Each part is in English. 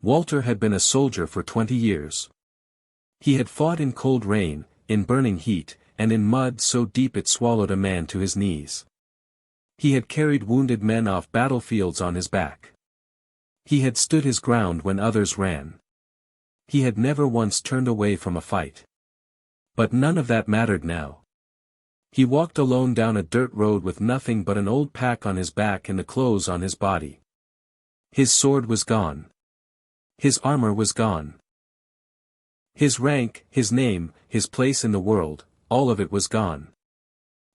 Walter had been a soldier for 20 years. He had fought in cold rain, in burning heat, and in mud so deep it swallowed a man to his knees. He had carried wounded men off battlefields on his back. He had stood his ground when others ran. He had never once turned away from a fight. But none of that mattered now. He walked alone down a dirt road with nothing but an old pack on his back and the clothes on his body. His sword was gone. His armor was gone. His rank, his name, his place in the world, all of it was gone.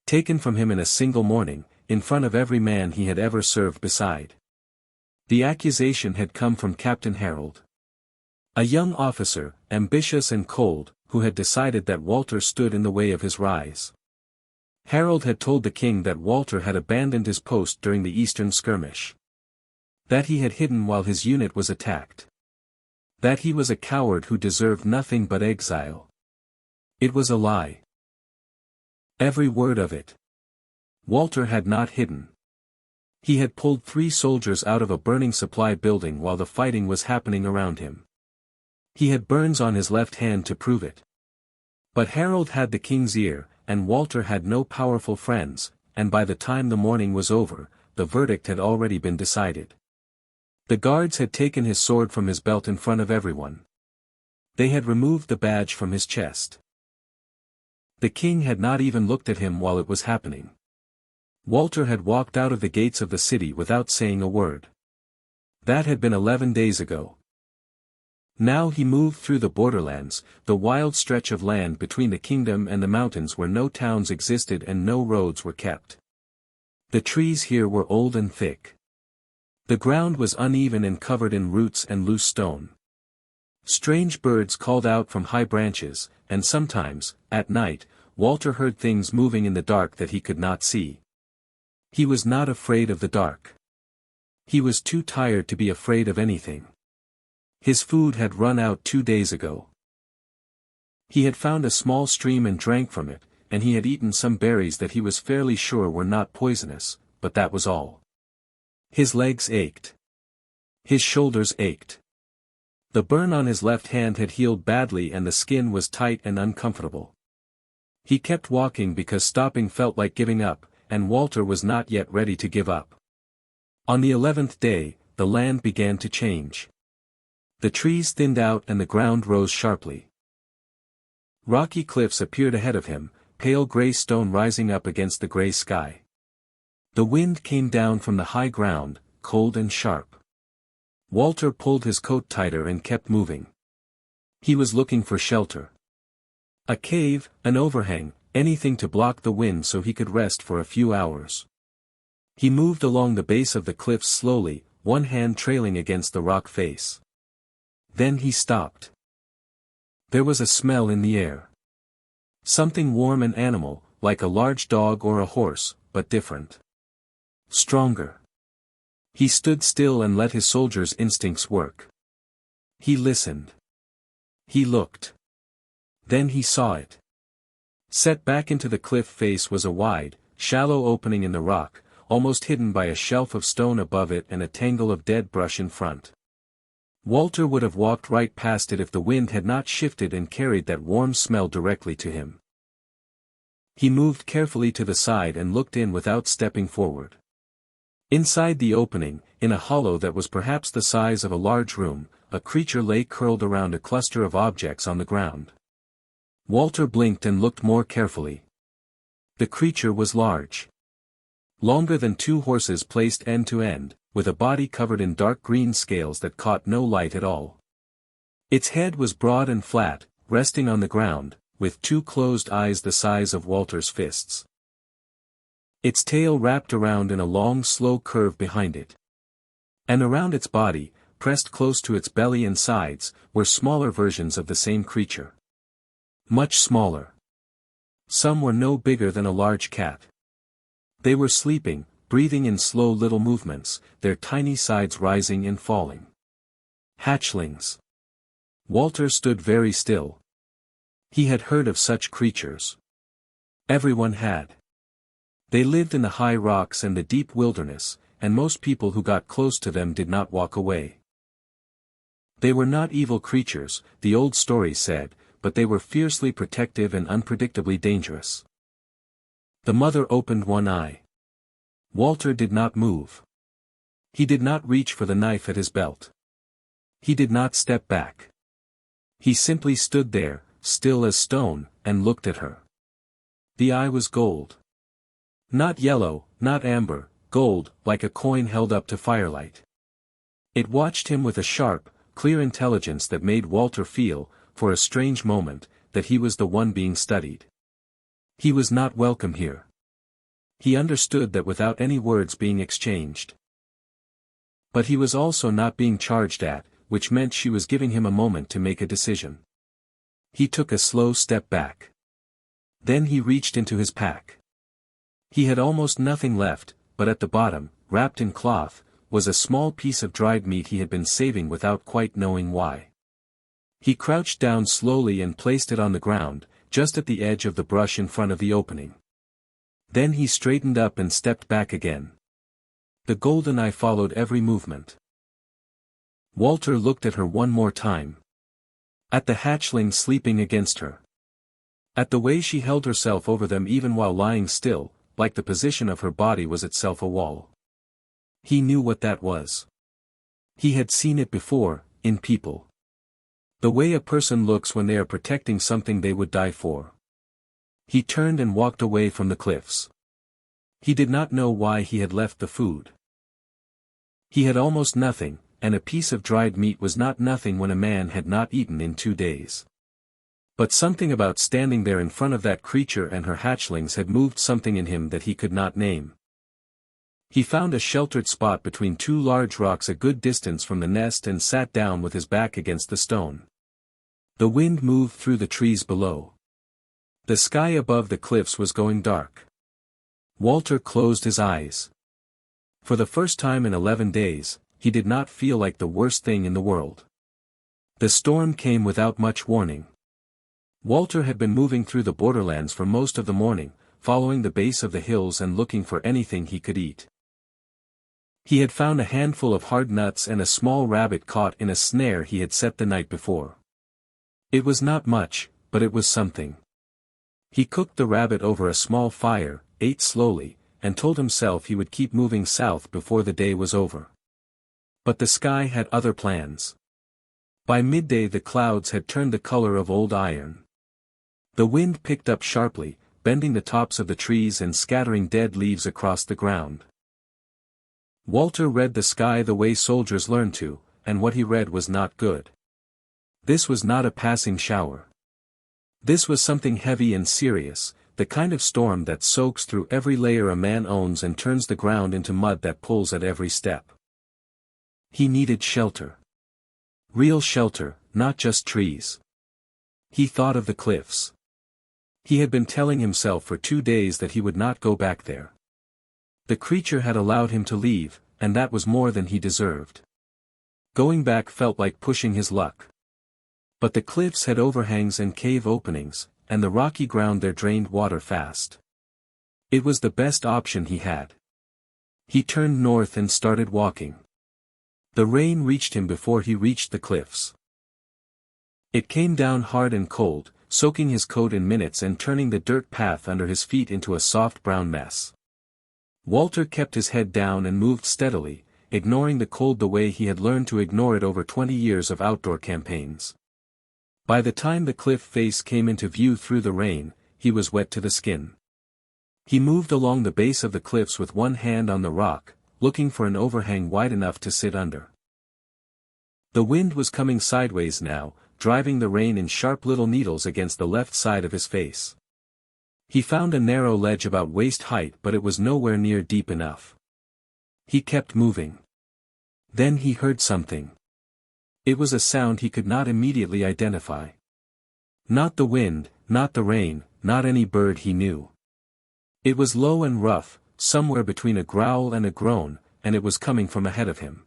Taken from him in a single morning, in front of every man he had ever served beside. The accusation had come from Captain Harold. A young officer, ambitious and cold, who had decided that Walter stood in the way of his rise. Harold had told the king that Walter had abandoned his post during the Eastern skirmish. That he had hidden while his unit was attacked. That he was a coward who deserved nothing but exile. It was a lie. Every word of it. Walter had not hidden. He had pulled 3 soldiers out of a burning supply building while the fighting was happening around him. He had burns on his left hand to prove it. But Harold had the king's ear, and Walter had no powerful friends, and by the time the morning was over, the verdict had already been decided. The guards had taken his sword from his belt in front of everyone. They had removed the badge from his chest. The king had not even looked at him while it was happening. Walter had walked out of the gates of the city without saying a word. That had been 11 days ago. Now he moved through the borderlands, the wild stretch of land between the kingdom and the mountains where no towns existed and no roads were kept. The trees here were old and thick. The ground was uneven and covered in roots and loose stone. Strange birds called out from high branches, and sometimes, at night, Walter heard things moving in the dark that he could not see. He was not afraid of the dark. He was too tired to be afraid of anything. His food had run out 2 days ago. He had found a small stream and drank from it, and he had eaten some berries that he was fairly sure were not poisonous, but that was all. His legs ached. His shoulders ached. The burn on his left hand had healed badly and the skin was tight and uncomfortable. He kept walking because stopping felt like giving up, and Walter was not yet ready to give up. On the 11th day, the land began to change. The trees thinned out and the ground rose sharply. Rocky cliffs appeared ahead of him, pale gray stone rising up against the gray sky. The wind came down from the high ground, cold and sharp. Walter pulled his coat tighter and kept moving. He was looking for shelter. A cave, an overhang, anything to block the wind so he could rest for a few hours. He moved along the base of the cliffs slowly, one hand trailing against the rock face. Then he stopped. There was a smell in the air. Something warm and animal, like a large dog or a horse, but different. Stronger. He stood still and let his soldier's instincts work. He listened. He looked. Then he saw it. Set back into the cliff face was a wide, shallow opening in the rock, almost hidden by a shelf of stone above it and a tangle of dead brush in front. Walter would have walked right past it if the wind had not shifted and carried that warm smell directly to him. He moved carefully to the side and looked in without stepping forward. Inside the opening, in a hollow that was perhaps the size of a large room, a creature lay curled around a cluster of objects on the ground. Walter blinked and looked more carefully. The creature was large. Longer than 2 horses placed end to end, with a body covered in dark green scales that caught no light at all. Its head was broad and flat, resting on the ground, with 2 closed eyes the size of Walter's fists. Its tail wrapped around in a long slow curve behind it. And around its body, pressed close to its belly and sides, were smaller versions of the same creature. Much smaller. Some were no bigger than a large cat. They were sleeping, breathing in slow little movements, their tiny sides rising and falling. Hatchlings. Walter stood very still. He had heard of such creatures. Everyone had. They lived in the high rocks and the deep wilderness, and most people who got close to them did not walk away. They were not evil creatures, the old story said, but they were fiercely protective and unpredictably dangerous. The mother opened one eye. Walter did not move. He did not reach for the knife at his belt. He did not step back. He simply stood there, still as stone, and looked at her. The eye was gold. Not yellow, not amber, gold, like a coin held up to firelight. It watched him with a sharp, clear intelligence that made Walter feel, for a strange moment, that he was the one being studied. He was not welcome here. He understood that without any words being exchanged. But he was also not being charged at, which meant she was giving him a moment to make a decision. He took a slow step back. Then he reached into his pack. He had almost nothing left, but at the bottom, wrapped in cloth, was a small piece of dried meat he had been saving without quite knowing why. He crouched down slowly and placed it on the ground, just at the edge of the brush in front of the opening. Then he straightened up and stepped back again. The golden eye followed every movement. Walter looked at her one more time. At the hatchling sleeping against her. At the way she held herself over them even while lying still, like the position of her body was itself a wall. He knew what that was. He had seen it before, in people. The way a person looks when they are protecting something they would die for. He turned and walked away from the cliffs. He did not know why he had left the food. He had almost nothing, and a piece of dried meat was not nothing when a man had not eaten in 2 days. But something about standing there in front of that creature and her hatchlings had moved something in him that he could not name. He found a sheltered spot between 2 large rocks a good distance from the nest and sat down with his back against the stone. The wind moved through the trees below. The sky above the cliffs was going dark. Walter closed his eyes. For the first time in 11 days, he did not feel like the worst thing in the world. The storm came without much warning. Walter had been moving through the borderlands for most of the morning, following the base of the hills and looking for anything he could eat. He had found a handful of hard nuts and a small rabbit caught in a snare he had set the night before. It was not much, but it was something. He cooked the rabbit over a small fire, ate slowly, and told himself he would keep moving south before the day was over. But the sky had other plans. By midday the clouds had turned the color of old iron. The wind picked up sharply, bending the tops of the trees and scattering dead leaves across the ground. Walter read the sky the way soldiers learn to, and what he read was not good. This was not a passing shower. This was something heavy and serious, the kind of storm that soaks through every layer a man owns and turns the ground into mud that pulls at every step. He needed shelter. Real shelter, not just trees. He thought of the cliffs. He had been telling himself for 2 days that he would not go back there. The creature had allowed him to leave, and that was more than he deserved. Going back felt like pushing his luck. But the cliffs had overhangs and cave openings, and the rocky ground there drained water fast. It was the best option he had. He turned north and started walking. The rain reached him before he reached the cliffs. It came down hard and cold, soaking his coat in minutes and turning the dirt path under his feet into a soft brown mess. Walter kept his head down and moved steadily, ignoring the cold the way he had learned to ignore it over 20 years of outdoor campaigns. By the time the cliff face came into view through the rain, he was wet to the skin. He moved along the base of the cliffs with one hand on the rock, looking for an overhang wide enough to sit under. The wind was coming sideways now, driving the rain in sharp little needles against the left side of his face. He found a narrow ledge about waist height, but it was nowhere near deep enough. He kept moving. Then he heard something. It was a sound he could not immediately identify. Not the wind, not the rain, not any bird he knew. It was low and rough, somewhere between a growl and a groan, and it was coming from ahead of him.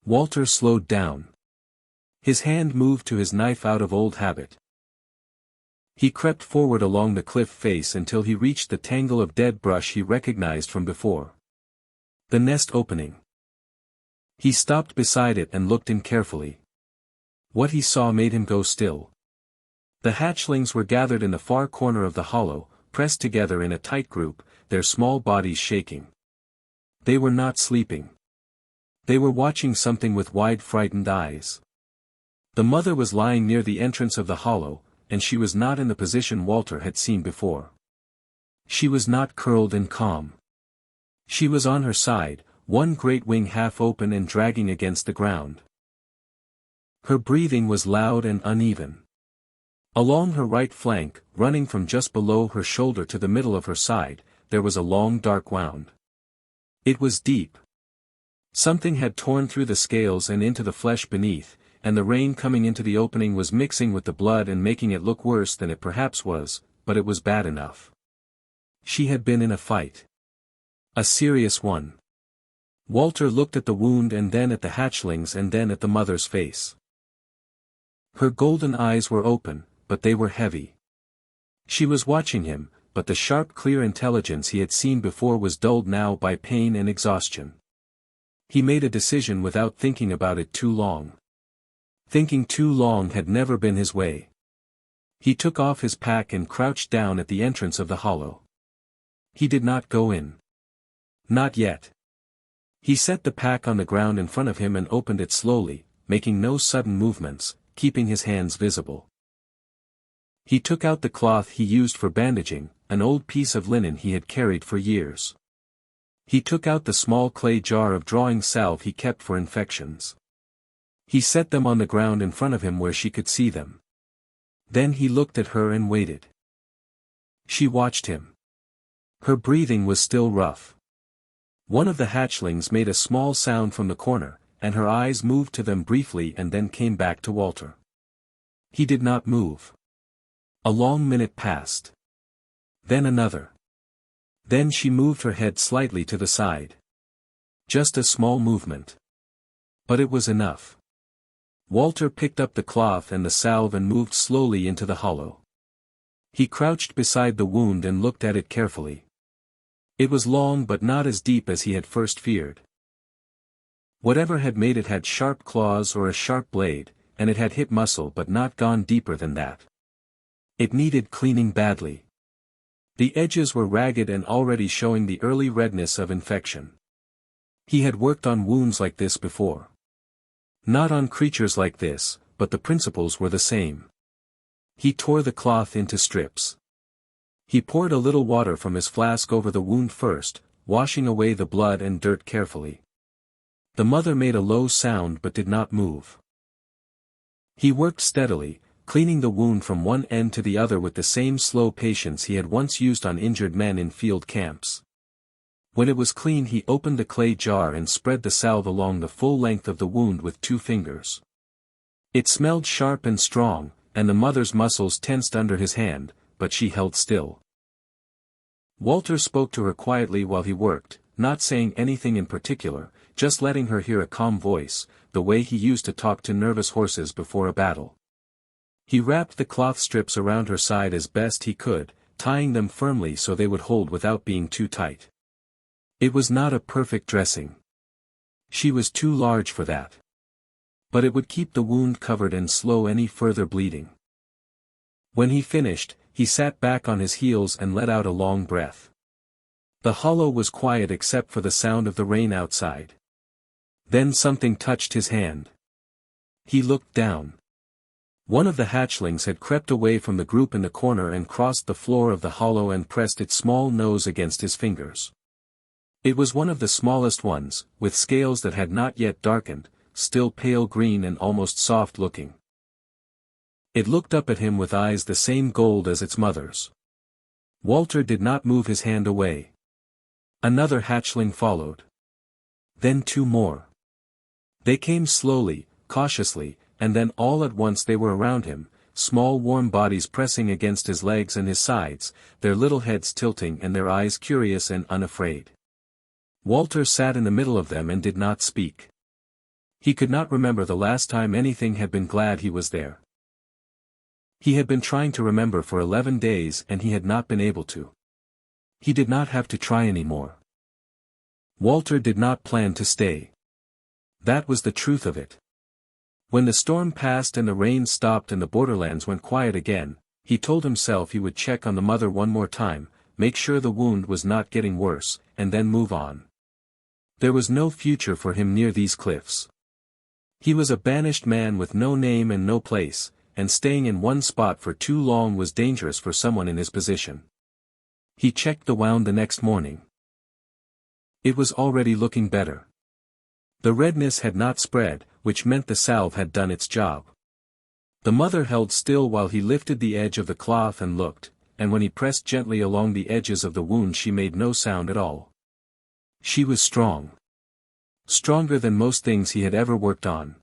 Walter slowed down. His hand moved to his knife out of old habit. He crept forward along the cliff face until he reached the tangle of dead brush he recognized from before. The nest opening. He stopped beside it and looked in carefully. What he saw made him go still. The hatchlings were gathered in the far corner of the hollow, pressed together in a tight group, their small bodies shaking. They were not sleeping. They were watching something with wide frightened eyes. The mother was lying near the entrance of the hollow, and she was not in the position Walter had seen before. She was not curled and calm. She was on her side, one great wing half open and dragging against the ground. Her breathing was loud and uneven. Along her right flank, running from just below her shoulder to the middle of her side, there was a long dark wound. It was deep. Something had torn through the scales and into the flesh beneath, and the rain coming into the opening was mixing with the blood and making it look worse than it perhaps was, but it was bad enough. She had been in a fight. A serious one. Walter looked at the wound and then at the hatchlings and then at the mother's face. Her golden eyes were open, but they were heavy. She was watching him, but the sharp clear intelligence he had seen before was dulled now by pain and exhaustion. He made a decision without thinking about it too long. Thinking too long had never been his way. He took off his pack and crouched down at the entrance of the hollow. He did not go in. Not yet. He set the pack on the ground in front of him and opened it slowly, making no sudden movements, keeping his hands visible. He took out the cloth he used for bandaging, an old piece of linen he had carried for years. He took out the small clay jar of drawing salve he kept for infections. He set them on the ground in front of him where she could see them. Then he looked at her and waited. She watched him. Her breathing was still rough. One of the hatchlings made a small sound from the corner, and her eyes moved to them briefly and then came back to Walter. He did not move. A long minute passed. Then another. Then she moved her head slightly to the side. Just a small movement. But it was enough. Walter picked up the cloth and the salve and moved slowly into the hollow. He crouched beside the wound and looked at it carefully. It was long but not as deep as he had first feared. Whatever had made it had sharp claws or a sharp blade, and it had hit muscle but not gone deeper than that. It needed cleaning badly. The edges were ragged and already showing the early redness of infection. He had worked on wounds like this before. Not on creatures like this, but the principles were the same. He tore the cloth into strips. He poured a little water from his flask over the wound first, washing away the blood and dirt carefully. The mother made a low sound but did not move. He worked steadily, cleaning the wound from one end to the other with the same slow patience he had once used on injured men in field camps. When it was clean he opened the clay jar and spread the salve along the full length of the wound with 2 fingers. It smelled sharp and strong, and the mother's muscles tensed under his hand, but she held still. Walter spoke to her quietly while he worked, not saying anything in particular, just letting her hear a calm voice, the way he used to talk to nervous horses before a battle. He wrapped the cloth strips around her side as best he could, tying them firmly so they would hold without being too tight. It was not a perfect dressing. She was too large for that. But it would keep the wound covered and slow any further bleeding. When he finished, he sat back on his heels and let out a long breath. The hollow was quiet except for the sound of the rain outside. Then something touched his hand. He looked down. One of the hatchlings had crept away from the group in the corner and crossed the floor of the hollow and pressed its small nose against his fingers. It was one of the smallest ones, with scales that had not yet darkened, still pale green and almost soft-looking. It looked up at him with eyes the same gold as its mother's. Walter did not move his hand away. Another hatchling followed. Then 2 more. They came slowly, cautiously, and then all at once they were around him, small warm bodies pressing against his legs and his sides, their little heads tilting and their eyes curious and unafraid. Walter sat in the middle of them and did not speak. He could not remember the last time anything had been glad he was there. He had been trying to remember for 11 days and he had not been able to. He did not have to try anymore. Walter did not plan to stay. That was the truth of it. When the storm passed and the rain stopped and the borderlands went quiet again, he told himself he would check on the mother one more time, make sure the wound was not getting worse, and then move on. There was no future for him near these cliffs. He was a banished man with no name and no place, and staying in one spot for too long was dangerous for someone in his position. He checked the wound the next morning. It was already looking better. The redness had not spread, which meant the salve had done its job. The mother held still while he lifted the edge of the cloth and looked, and when he pressed gently along the edges of the wound she made no sound at all. She was strong. Stronger than most things he had ever worked on.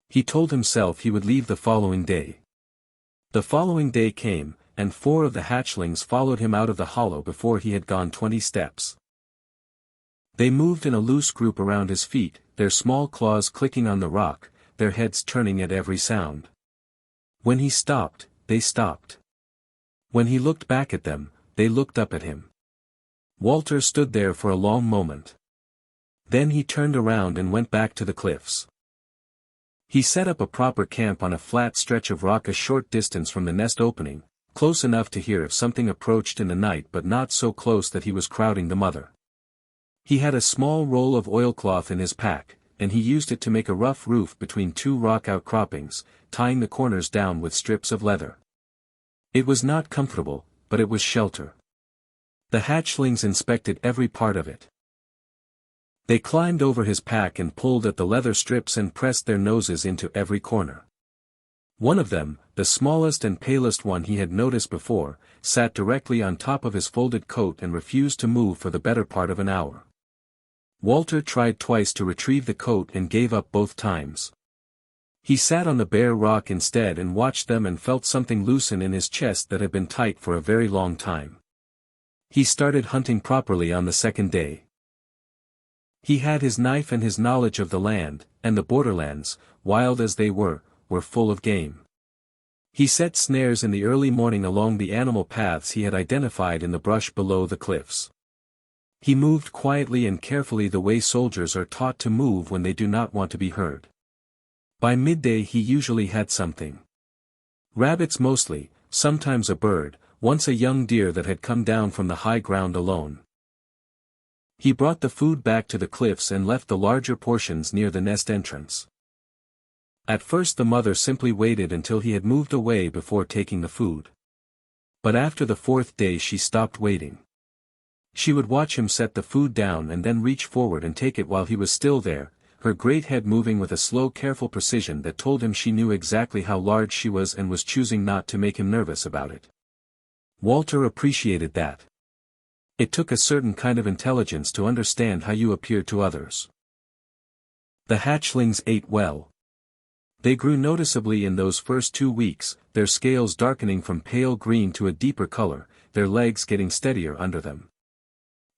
He told himself he would leave the following day. The following day came, and 4 of the hatchlings followed him out of the hollow before he had gone 20 steps. They moved in a loose group around his feet, their small claws clicking on the rock, their heads turning at every sound. When he stopped, they stopped. When he looked back at them, they looked up at him. Walter stood there for a long moment. Then he turned around and went back to the cliffs. He set up a proper camp on a flat stretch of rock a short distance from the nest opening, close enough to hear if something approached in the night but not so close that he was crowding the mother. He had a small roll of oilcloth in his pack, and he used it to make a rough roof between 2 rock outcroppings, tying the corners down with strips of leather. It was not comfortable, but it was shelter. The hatchlings inspected every part of it. They climbed over his pack and pulled at the leather strips and pressed their noses into every corner. One of them, the smallest and palest one he had noticed before, sat directly on top of his folded coat and refused to move for the better part of an hour. Walter tried twice to retrieve the coat and gave up both times. He sat on the bare rock instead and watched them and felt something loosen in his chest that had been tight for a very long time. He started hunting properly on the second day. He had his knife and his knowledge of the land, and the borderlands, wild as they were full of game. He set snares in the early morning along the animal paths he had identified in the brush below the cliffs. He moved quietly and carefully the way soldiers are taught to move when they do not want to be heard. By midday he usually had something. Rabbits mostly, sometimes a bird, once a young deer that had come down from the high ground alone. He brought the food back to the cliffs and left the larger portions near the nest entrance. At first the mother simply waited until he had moved away before taking the food. But after the 4th day she stopped waiting. She would watch him set the food down and then reach forward and take it while he was still there, her great head moving with a slow careful precision that told him she knew exactly how large she was and was choosing not to make him nervous about it. Walter appreciated that. It took a certain kind of intelligence to understand how you appear to others. The hatchlings ate well. They grew noticeably in those first 2 weeks, their scales darkening from pale green to a deeper color, their legs getting steadier under them.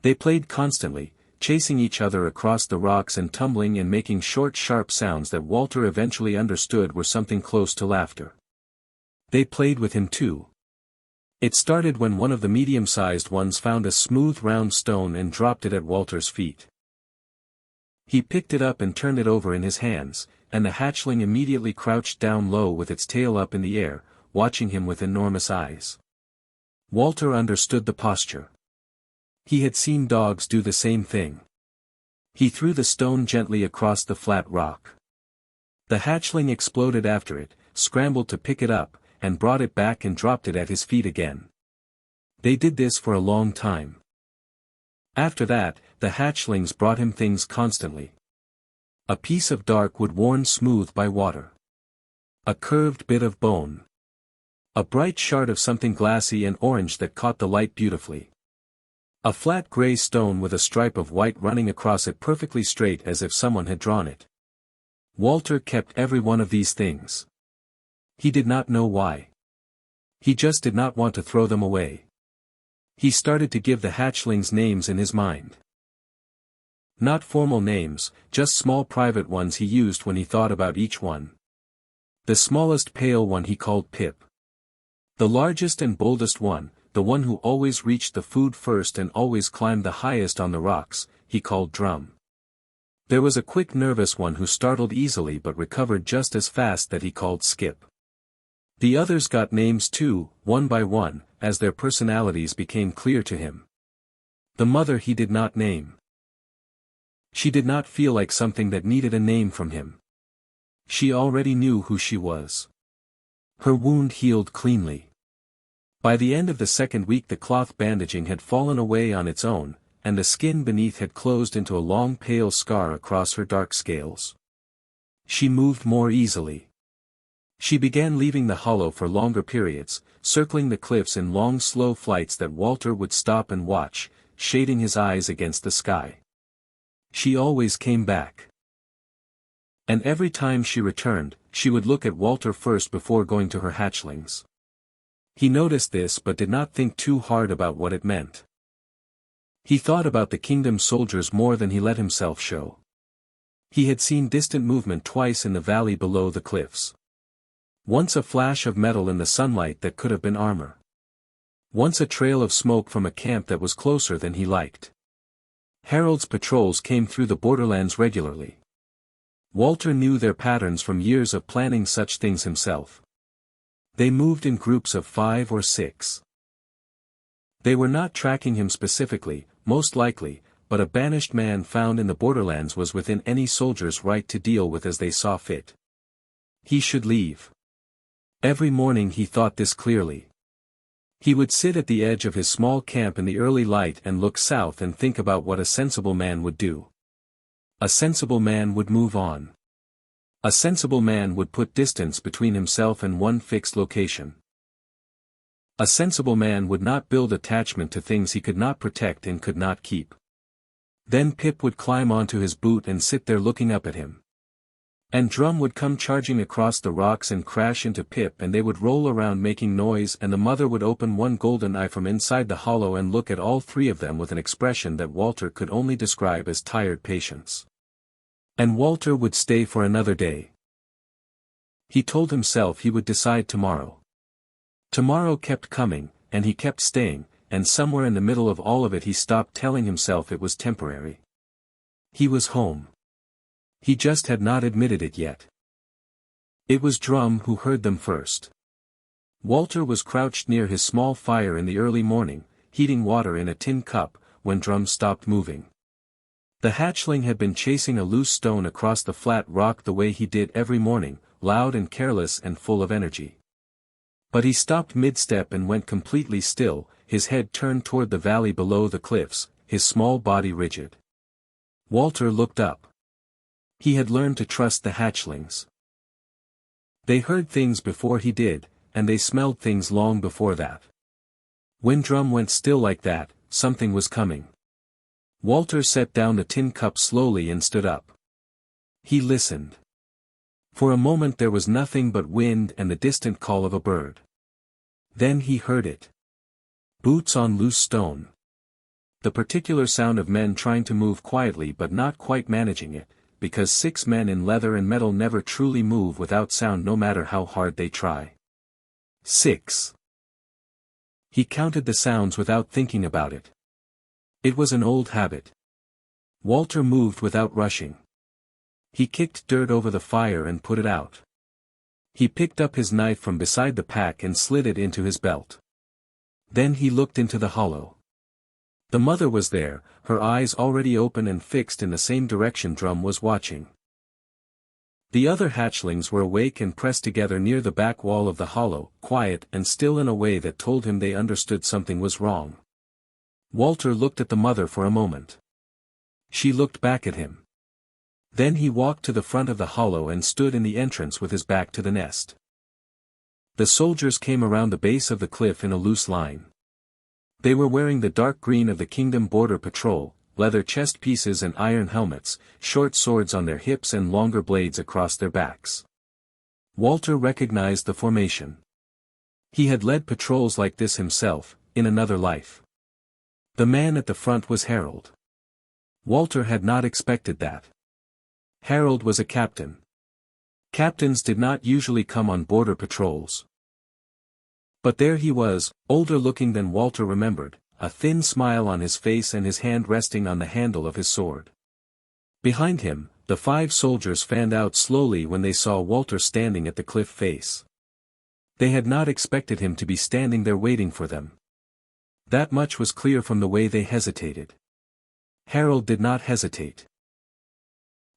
They played constantly, chasing each other across the rocks and tumbling and making short sharp sounds that Walter eventually understood were something close to laughter. They played with him too. It started when one of the medium-sized ones found a smooth round stone and dropped it at Walter's feet. He picked it up and turned it over in his hands, and the hatchling immediately crouched down low with its tail up in the air, watching him with enormous eyes. Walter understood the posture. He had seen dogs do the same thing. He threw the stone gently across the flat rock. The hatchling exploded after it, scrambled to pick it up, and brought it back and dropped it at his feet again. They did this for a long time. After that, the hatchlings brought him things constantly. A piece of dark wood worn smooth by water. A curved bit of bone. A bright shard of something glassy and orange that caught the light beautifully. A flat gray stone with a stripe of white running across it perfectly straight as if someone had drawn it. Walter kept every one of these things. He did not know why. He just did not want to throw them away. He started to give the hatchlings names in his mind. Not formal names, just small private ones he used when he thought about each one. The smallest pale one he called Pip. The largest and boldest one, the one who always reached the food first and always climbed the highest on the rocks, he called Drum. There was a quick nervous one who startled easily but recovered just as fast that he called Skip. The others got names too, one by one, as their personalities became clear to him. The mother he did not name. She did not feel like something that needed a name from him. She already knew who she was. Her wound healed cleanly. By the end of the second week the cloth bandaging had fallen away on its own, and the skin beneath had closed into a long pale scar across her dark scales. She moved more easily. She began leaving the hollow for longer periods, circling the cliffs in long slow flights that Walter would stop and watch, shading his eyes against the sky. She always came back. And every time she returned, she would look at Walter first before going to her hatchlings. He noticed this but did not think too hard about what it meant. He thought about the kingdom soldiers more than he let himself show. He had seen distant movement twice in the valley below the cliffs. Once a flash of metal in the sunlight that could have been armor. Once a trail of smoke from a camp that was closer than he liked. Harold's patrols came through the borderlands regularly. Walter knew their patterns from years of planning such things himself. They moved in groups of 5 or 6. They were not tracking him specifically, most likely, but a banished man found in the borderlands was within any soldier's right to deal with as they saw fit. He should leave. Every morning he thought this clearly. He would sit at the edge of his small camp in the early light and look south and think about what a sensible man would do. A sensible man would move on. A sensible man would put distance between himself and one fixed location. A sensible man would not build attachment to things he could not protect and could not keep. Then Pip would climb onto his boot and sit there looking up at him. And Drum would come charging across the rocks and crash into Pip and they would roll around making noise and the mother would open one golden eye from inside the hollow and look at all three of them with an expression that Walter could only describe as tired patience. And Walter would stay for another day. He told himself he would decide tomorrow. Tomorrow kept coming, and he kept staying, and somewhere in the middle of all of it he stopped telling himself it was temporary. He was home. He just had not admitted it yet. It was Drum who heard them first. Walter was crouched near his small fire in the early morning, heating water in a tin cup, when Drum stopped moving. The hatchling had been chasing a loose stone across the flat rock the way he did every morning, loud and careless and full of energy. But he stopped mid-step and went completely still, his head turned toward the valley below the cliffs, his small body rigid. Walter looked up. He had learned to trust the hatchlings. They heard things before he did, and they smelled things long before that. When Drum went still like that, something was coming. Walter set down the tin cup slowly and stood up. He listened. For a moment there was nothing but wind and the distant call of a bird. Then he heard it. Boots on loose stone. The particular sound of men trying to move quietly but not quite managing it, because 6 men in leather and metal never truly move without sound no matter how hard they try. 6. He counted the sounds without thinking about it. It was an old habit. Walter moved without rushing. He kicked dirt over the fire and put it out. He picked up his knife from beside the pack and slid it into his belt. Then he looked into the hollow. The mother was there, her eyes already open and fixed in the same direction Drum was watching. The other hatchlings were awake and pressed together near the back wall of the hollow, quiet and still in a way that told him they understood something was wrong. Walter looked at the mother for a moment. She looked back at him. Then he walked to the front of the hollow and stood in the entrance with his back to the nest. The soldiers came around the base of the cliff in a loose line. They were wearing the dark green of the Kingdom Border Patrol, leather chest pieces and iron helmets, short swords on their hips and longer blades across their backs. Walter recognized the formation. He had led patrols like this himself, in another life. The man at the front was Harold. Walter had not expected that. Harold was a captain. Captains did not usually come on border patrols. But there he was, older looking than Walter remembered, a thin smile on his face and his hand resting on the handle of his sword. Behind him, the 5 soldiers fanned out slowly when they saw Walter standing at the cliff face. They had not expected him to be standing there waiting for them. That much was clear from the way they hesitated. Harold did not hesitate.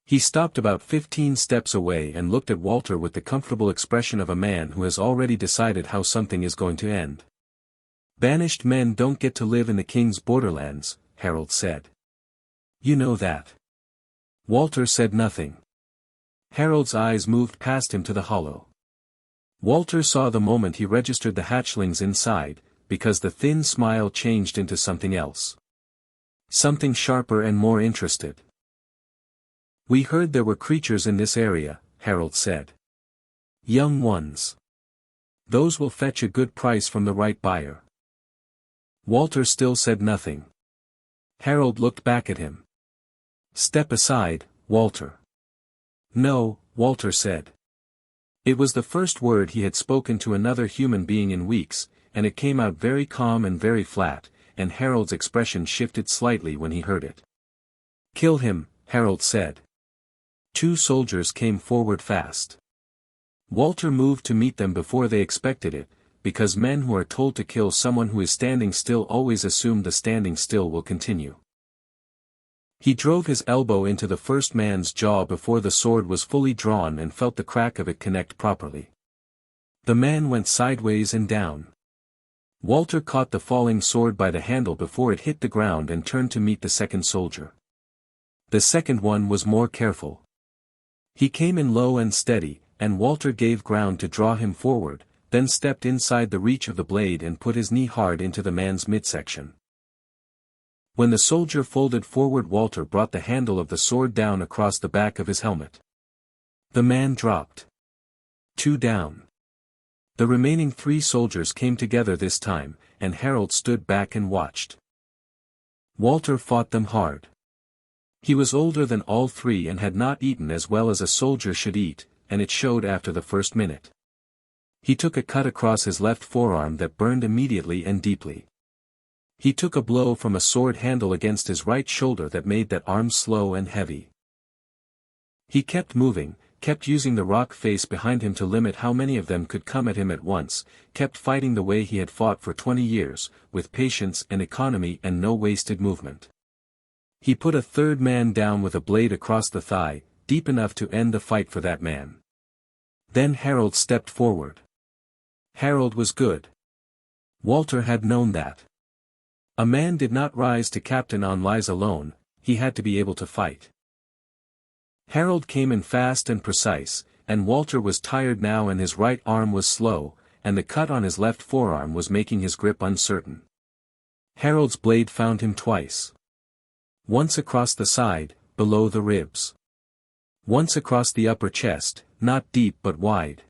He stopped about 15 steps away and looked at Walter with the comfortable expression of a man who has already decided how something is going to end. "Banished men don't get to live in the king's borderlands," Harold said. "You know that." Walter said nothing. Harold's eyes moved past him to the hollow. Walter saw the moment he registered the hatchlings inside, because the thin smile changed into something else. Something sharper and more interested. "We heard there were creatures in this area," Harold said. "Young ones. Those will fetch a good price from the right buyer." Walter still said nothing. Harold looked back at him. "Step aside, Walter." "No," Walter said. It was the first word he had spoken to another human being in weeks, and it came out very calm and very flat, and Harold's expression shifted slightly when he heard it. "Kill him," Harold said. 2 soldiers came forward fast. Walter moved to meet them before they expected it, because men who are told to kill someone who is standing still always assume the standing still will continue. He drove his elbow into the first man's jaw before the sword was fully drawn and felt the crack of it connect properly. The man went sideways and down. Walter caught the falling sword by the handle before it hit the ground and turned to meet the second soldier. The second one was more careful. He came in low and steady, and Walter gave ground to draw him forward, then stepped inside the reach of the blade and put his knee hard into the man's midsection. When the soldier folded forward, Walter brought the handle of the sword down across the back of his helmet. The man dropped. 2 down. The remaining 3 soldiers came together this time, and Harold stood back and watched. Walter fought them hard. He was older than all 3 and had not eaten as well as a soldier should eat, and it showed after the first minute. He took a cut across his left forearm that burned immediately and deeply. He took a blow from a sword handle against his right shoulder that made that arm slow and heavy. He kept moving, kept using the rock face behind him to limit how many of them could come at him at once, kept fighting the way he had fought for 20 years, with patience and economy and no wasted movement. He put a third man down with a blade across the thigh, deep enough to end the fight for that man. Then Harold stepped forward. Harold was good. Walter had known that. A man did not rise to captain on lies alone, he had to be able to fight. Harold came in fast and precise, and Walter was tired now and his right arm was slow, and the cut on his left forearm was making his grip uncertain. Harold's blade found him twice. Once across the side, below the ribs. Once across the upper chest, not deep but wide.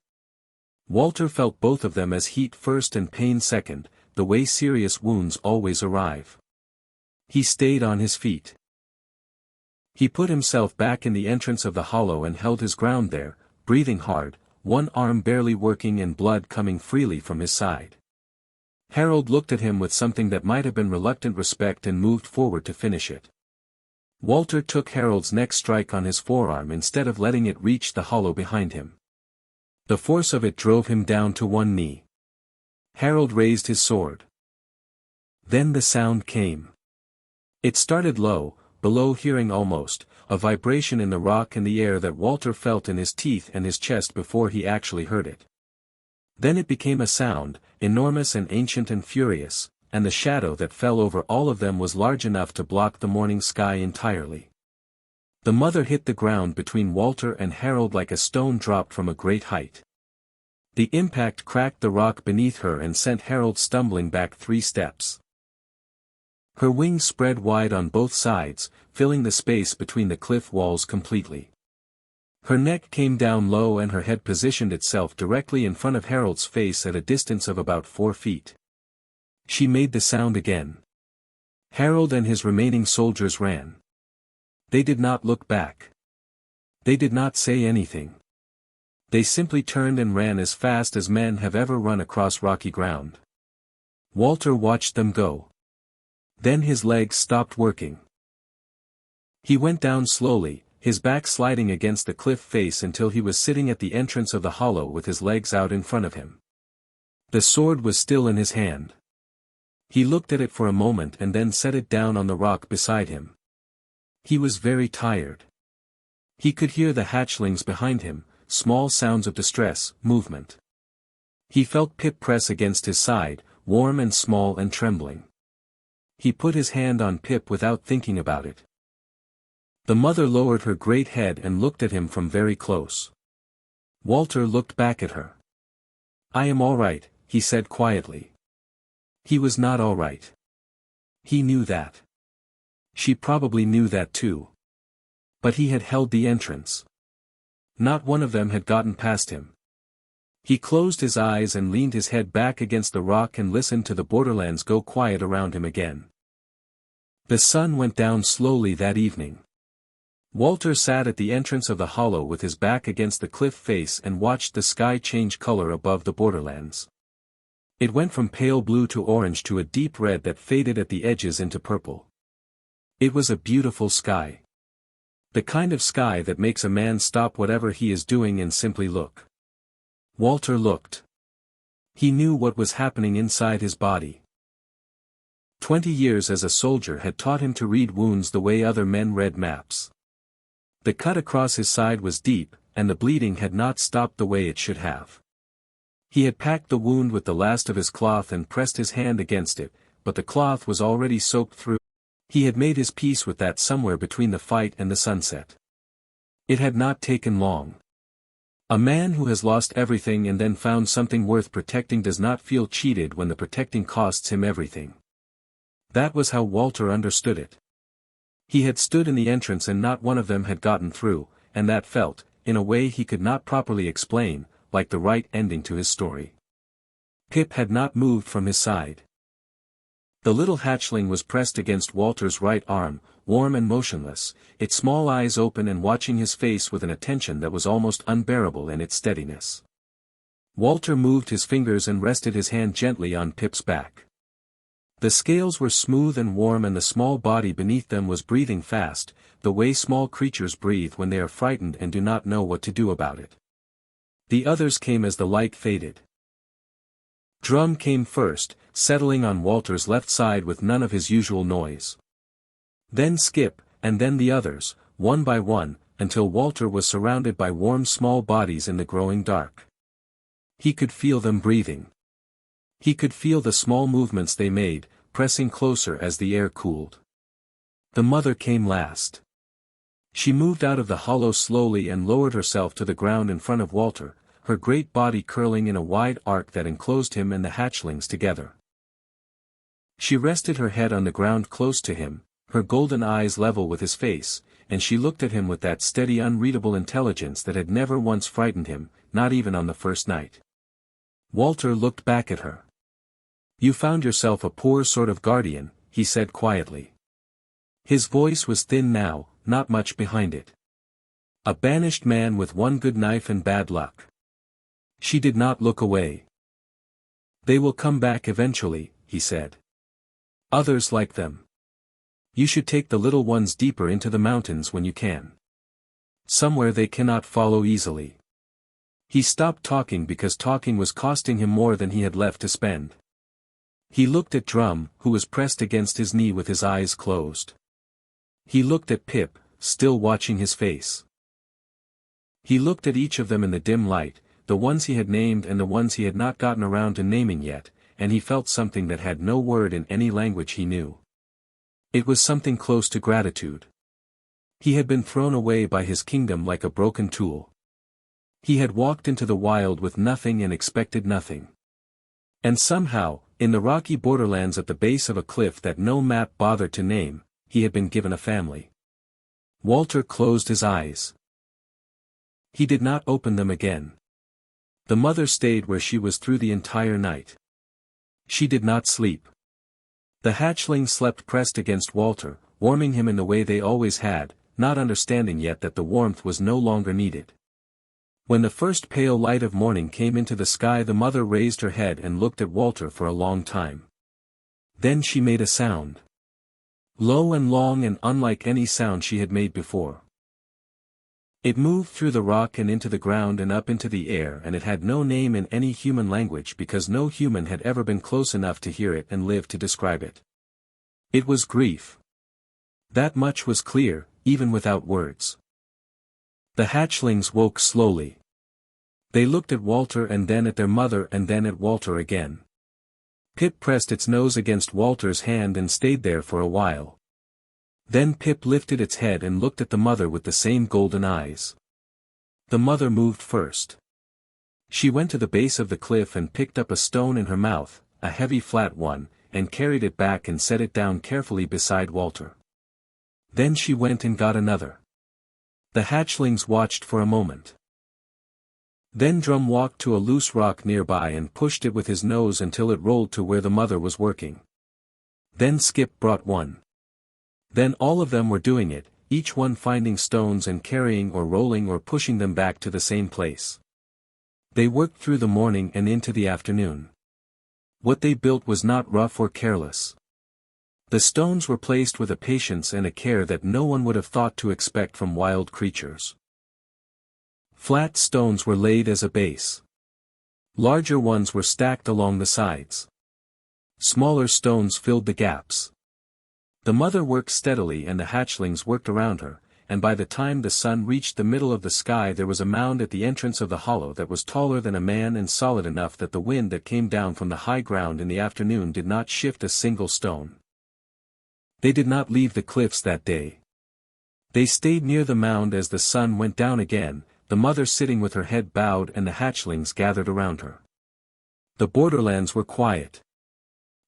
Walter felt both of them as heat first and pain second, the way serious wounds always arrive. He stayed on his feet. He put himself back in the entrance of the hollow and held his ground there, breathing hard, one arm barely working and blood coming freely from his side. Harold looked at him with something that might have been reluctant respect and moved forward to finish it. Walter took Harold's next strike on his forearm instead of letting it reach the hollow behind him. The force of it drove him down to one knee. Harold raised his sword. Then the sound came. It started low, below hearing almost, a vibration in the rock and the air that Walter felt in his teeth and his chest before he actually heard it. Then it became a sound, enormous and ancient and furious, and the shadow that fell over all of them was large enough to block the morning sky entirely. The mother hit the ground between Walter and Harold like a stone dropped from a great height. The impact cracked the rock beneath her and sent Harold stumbling back 3 steps. Her wings spread wide on both sides, filling the space between the cliff walls completely. Her neck came down low and her head positioned itself directly in front of Harold's face at a distance of about 4 feet. She made the sound again. Harold and his remaining soldiers ran. They did not look back. They did not say anything. They simply turned and ran as fast as men have ever run across rocky ground. Walter watched them go. Then his legs stopped working. He went down slowly, his back sliding against the cliff face until he was sitting at the entrance of the hollow with his legs out in front of him. The sword was still in his hand. He looked at it for a moment and then set it down on the rock beside him. He was very tired. He could hear the hatchlings behind him, small sounds of distress, movement. He felt Pip press against his side, warm and small and trembling. He put his hand on Pip without thinking about it. The mother lowered her great head and looked at him from very close. Walter looked back at her. "I am all right," he said quietly. He was not all right. He knew that. She probably knew that too. But he had held the entrance. Not one of them had gotten past him. He closed his eyes and leaned his head back against the rock and listened to the borderlands go quiet around him again. The sun went down slowly that evening. Walter sat at the entrance of the hollow with his back against the cliff face and watched the sky change color above the borderlands. It went from pale blue to orange to a deep red that faded at the edges into purple. It was a beautiful sky. The kind of sky that makes a man stop whatever he is doing and simply look. Walter looked. He knew what was happening inside his body. 20 years as a soldier had taught him to read wounds the way other men read maps. The cut across his side was deep, and the bleeding had not stopped the way it should have. He had packed the wound with the last of his cloth and pressed his hand against it, but the cloth was already soaked through. He had made his peace with that somewhere between the fight and the sunset. It had not taken long. A man who has lost everything and then found something worth protecting does not feel cheated when the protecting costs him everything. That was how Walter understood it. He had stood in the entrance and not one of them had gotten through, and that felt, in a way he could not properly explain, like the right ending to his story. Pip had not moved from his side. The little hatchling was pressed against Walter's right arm, warm and motionless, its small eyes open and watching his face with an attention that was almost unbearable in its steadiness. Walter moved his fingers and rested his hand gently on Pip's back. The scales were smooth and warm and the small body beneath them was breathing fast, the way small creatures breathe when they are frightened and do not know what to do about it. The others came as the light faded. Drum came first, settling on Walter's left side with none of his usual noise. Then Skip, and then the others, one by one, until Walter was surrounded by warm small bodies in the growing dark. He could feel them breathing. He could feel the small movements they made, pressing closer as the air cooled. The mother came last. She moved out of the hollow slowly and lowered herself to the ground in front of Walter, her great body curling in a wide arc that enclosed him and the hatchlings together. She rested her head on the ground close to him, her golden eyes level with his face, and she looked at him with that steady unreadable intelligence that had never once frightened him, not even on the first night. Walter looked back at her. "You found yourself a poor sort of guardian," he said quietly. His voice was thin now, not much behind it. "A banished man with one good knife and bad luck." She did not look away. "They will come back eventually," he said. "Others like them. You should take the little ones deeper into the mountains when you can. Somewhere they cannot follow easily." He stopped talking because talking was costing him more than he had left to spend. He looked at Drum, who was pressed against his knee with his eyes closed. He looked at Pip, still watching his face. He looked at each of them in the dim light, the ones he had named and the ones he had not gotten around to naming yet, and he felt something that had no word in any language he knew. It was something close to gratitude. He had been thrown away by his kingdom like a broken tool. He had walked into the wild with nothing and expected nothing. And somehow, in the rocky borderlands at the base of a cliff that no map bothered to name, he had been given a family. Walter closed his eyes. He did not open them again. The mother stayed where she was through the entire night. She did not sleep. The hatchlings slept pressed against Walter, warming him in the way they always had, not understanding yet that the warmth was no longer needed. When the first pale light of morning came into the sky, the mother raised her head and looked at Walter for a long time. Then she made a sound. Low and long and unlike any sound she had made before. It moved through the rock and into the ground and up into the air, and it had no name in any human language because no human had ever been close enough to hear it and live to describe it. It was grief. That much was clear, even without words. The hatchlings woke slowly. They looked at Walter and then at their mother and then at Walter again. Pip pressed its nose against Walter's hand and stayed there for a while. Then Pip lifted its head and looked at the mother with the same golden eyes. The mother moved first. She went to the base of the cliff and picked up a stone in her mouth, a heavy flat one, and carried it back and set it down carefully beside Walter. Then she went and got another. The hatchlings watched for a moment. Then Drum walked to a loose rock nearby and pushed it with his nose until it rolled to where the mother was working. Then Skip brought one. Then all of them were doing it, each one finding stones and carrying or rolling or pushing them back to the same place. They worked through the morning and into the afternoon. What they built was not rough or careless. The stones were placed with a patience and a care that no one would have thought to expect from wild creatures. Flat stones were laid as a base. Larger ones were stacked along the sides. Smaller stones filled the gaps. The mother worked steadily and the hatchlings worked around her, and by the time the sun reached the middle of the sky there was a mound at the entrance of the hollow that was taller than a man and solid enough that the wind that came down from the high ground in the afternoon did not shift a single stone. They did not leave the cliffs that day. They stayed near the mound as the sun went down again, the mother sitting with her head bowed and the hatchlings gathered around her. The borderlands were quiet.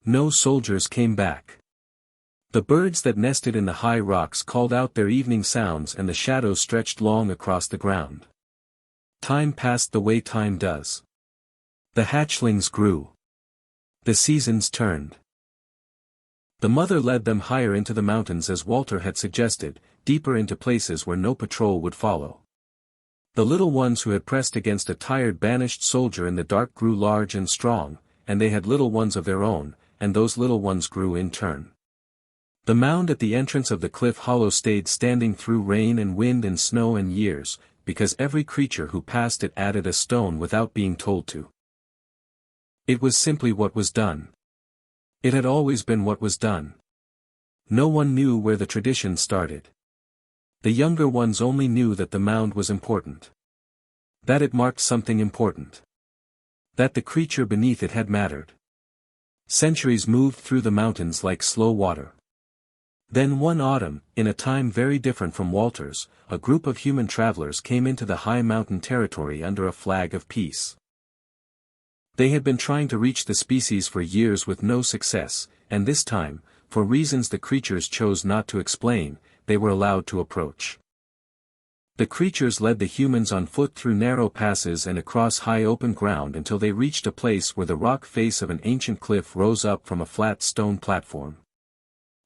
No soldiers came back. The birds that nested in the high rocks called out their evening sounds and the shadows stretched long across the ground. Time passed the way time does. The hatchlings grew. The seasons turned. The mother led them higher into the mountains as Walter had suggested, deeper into places where no patrol would follow. The little ones who had pressed against a tired banished soldier in the dark grew large and strong, and they had little ones of their own, and those little ones grew in turn. The mound at the entrance of the cliff hollow stayed standing through rain and wind and snow and years, because every creature who passed it added a stone without being told to. It was simply what was done. It had always been what was done. No one knew where the tradition started. The younger ones only knew that the mound was important. That it marked something important. That the creature beneath it had mattered. Centuries moved through the mountains like slow water. Then one autumn, in a time very different from Walter's, a group of human travelers came into the high mountain territory under a flag of peace. They had been trying to reach the species for years with no success, and this time, for reasons the creatures chose not to explain, they were allowed to approach. The creatures led the humans on foot through narrow passes and across high open ground until they reached a place where the rock face of an ancient cliff rose up from a flat stone platform.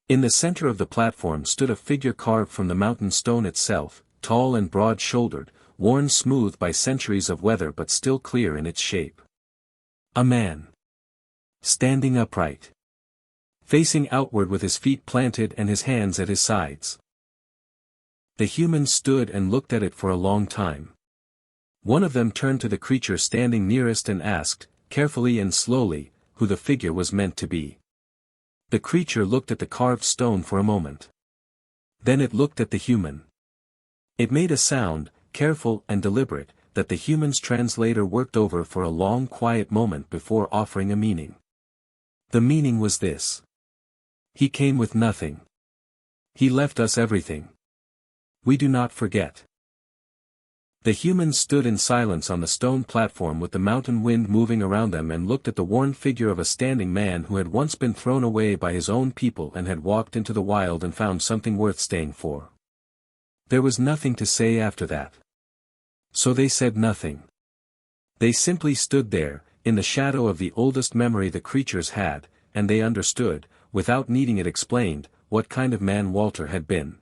In the center of the platform stood a figure carved from the mountain stone itself, tall and broad-shouldered, worn smooth by centuries of weather but still clear in its shape. A man. Standing upright. Facing outward with his feet planted and his hands at his sides. The humans stood and looked at it for a long time. One of them turned to the creature standing nearest and asked, carefully and slowly, who the figure was meant to be. The creature looked at the carved stone for a moment. Then it looked at the human. It made a sound, careful and deliberate, that the human's translator worked over for a long quiet moment before offering a meaning. The meaning was this. He came with nothing. He left us everything. We do not forget. The humans stood in silence on the stone platform with the mountain wind moving around them and looked at the worn figure of a standing man who had once been thrown away by his own people and had walked into the wild and found something worth staying for. There was nothing to say after that. So they said nothing. They simply stood there, in the shadow of the oldest memory the creatures had, and they understood, without needing it explained, what kind of man Walter had been.